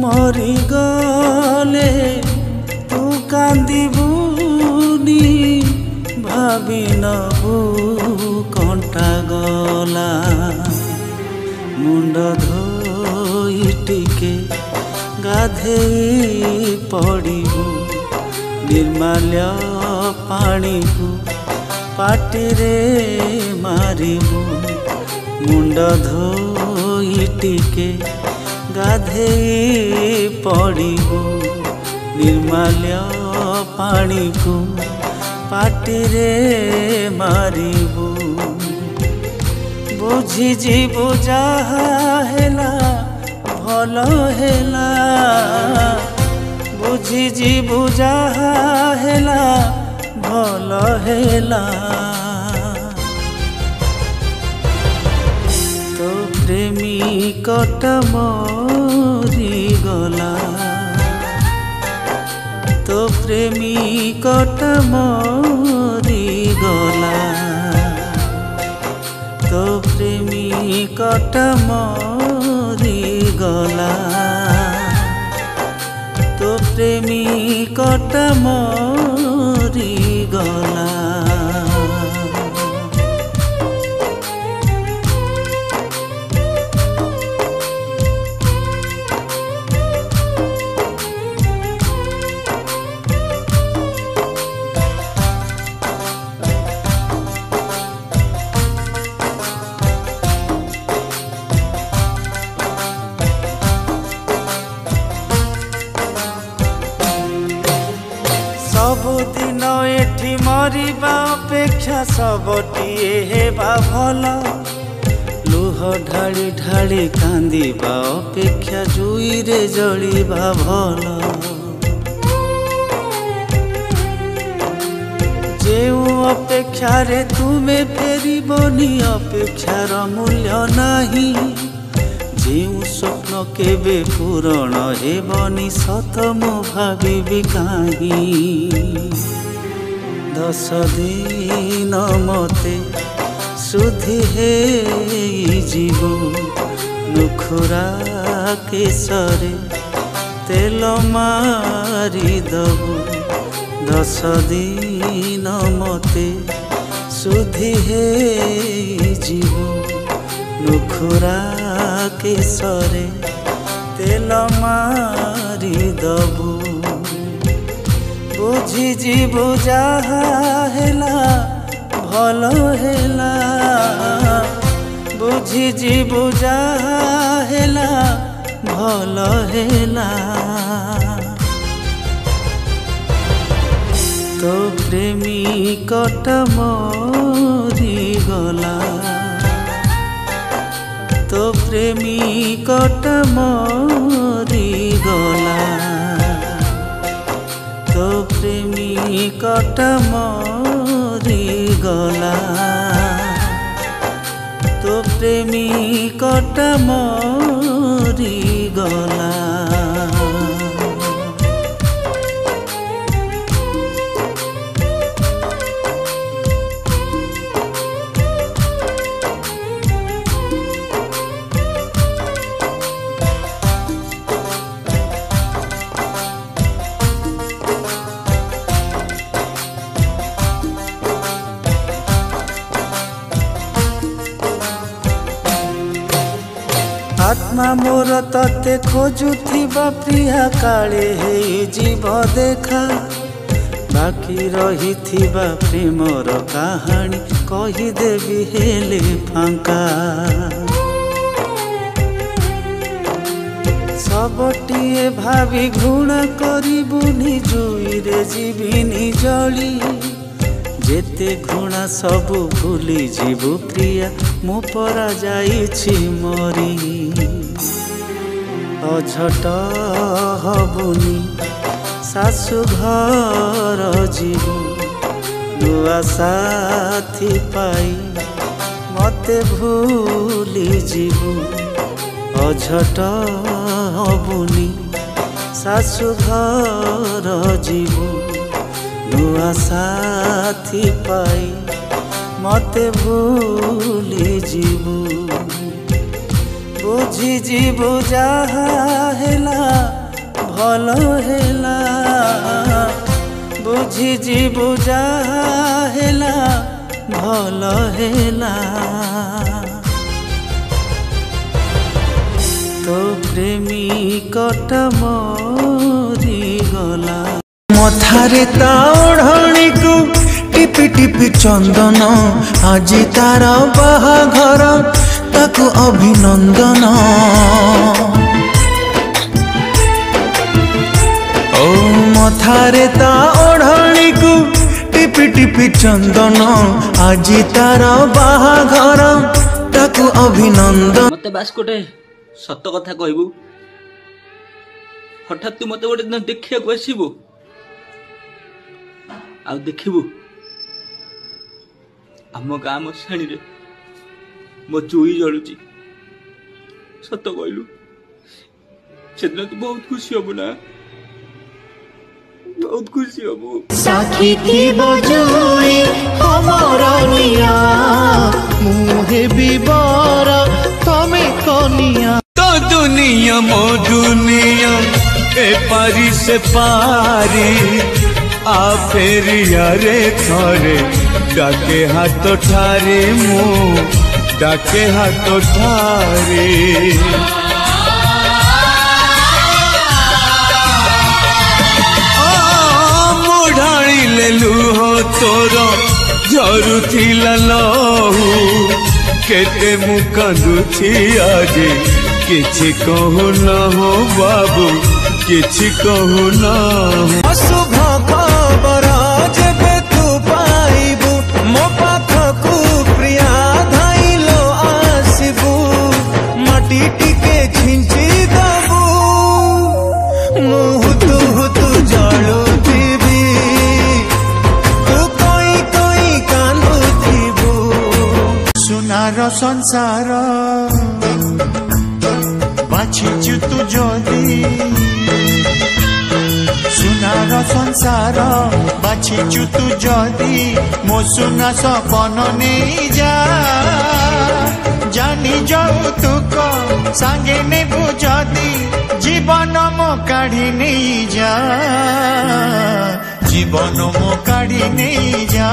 मरी गले तू कांदिबुनी भाभी नबू कंटा गला मुंड धोई टिके गाधेई पड़िबु निर्माल्य पानी को पाटिरे मारिबु मुंड धोई टिके गाधेई पड़िबु निर्माल्य पानी को पाटिरे मारिबु बुझी जीवु जहा हेला भल हेला बुझी जीवु जहा हेला भल हेला तो प्रेमी कट मरी गला तो प्रेमी कट मरी गला तो प्रेमी कट मरी गला तो प्रेमी कट मरी गला सबुदिन एठी मरिबा अपेक्षा सबटिए हेबा भल लुह ढाली ढाली कांदिबा अपेक्षा जुई रे जलिबा भल जेउ अपेक्षा रे तुमे फेरिबनी अपेक्षार मूल्य नाही जेउ स्वप्न केबे पूरण हेबनी सत मु भाविबी काहीं 10 दिन मते सुधी हे जीवो नुखुरा केसरे तेल मारी दबु 10 दिन मते सुधी हे जीवो नुखुरा केसरे तेल मारी दबु बुझी जीवु जहा हेला भल हेला बुझी जीवु जहा हेला भल हेला तो प्रेमी कट मरी गला तो प्रेमी कट मरी गला तो प्रेमी कट मरी गला तो प्रेमी कट मरी गला आत्मा मोर तते खोजुथिबा प्रिया काले हे जीव देखा बाकी रहिथिबा प्रेमर कहानी कहिदेबी हेले फांका सबटिए भावी घृणा करिबुनी जुई रे जीविनी जली जेते घृणा सबु भूली जीवु प्रिया मु परा जाइछि मरी अझट हबुनी सासु घर जीवु नुआ साथी पाई मते भूली जीवु अझट हबुनी सासु घर जीवु नुआ साथी पाई मते भूली जीवु बुझी जीवु जहा हेला भल हेला बुझी जीवु जा हेला भल हेला तो प्रेमिकटा मरी गला मथारे ता ओढ़णी को टिपि टिपि चंदन आज तार बाहाघर ताकु अभिनंदन ओ मथारे ता ओढ़णी को टिपि टिपि चंदन आज तार बाहाघर ताकु अभिनंदन मते बास कोटे सत कथा कहबू हठात तू मते गोटे दिन देखिया को आसीबू आ देखिबू आम गाँ मशाणी रे मो जुई जलुची सत कहलु से दिन तू बहुत खुशी हबू ना बहुत खुशी हबू साखी थी बजुई हमरा निया मुहे बिबर तमे कनिया तो दुनिया मो दुनिया ए पारी से पारी आ फेरिया रे थरे डाके हाथ ठारे मु डाके हाथ ठारे मुढ़ाई लेलु हो तोर झरुथिला लहू केते मु कांदुछि आज किछि कहू न हो बाबू किछि कहू न हो शुभ खबर जेबे तू पाइबू मो पाखकू प्रिया धाइलो आसिबू माटी टिके छिंची दबू मुह तू जलुथिबी तू कोई कोई कांदुथिबू सुनार संसार बाछिचु तू जदी सुनार संसार बाछिचु तू जदी मो सुना सपन नहीं जा जानी जाऊ तू को सांगे नेबू जदी जीवन मो काढ़ी नहीं जा जीवन मो काढ़ी नहीं जा।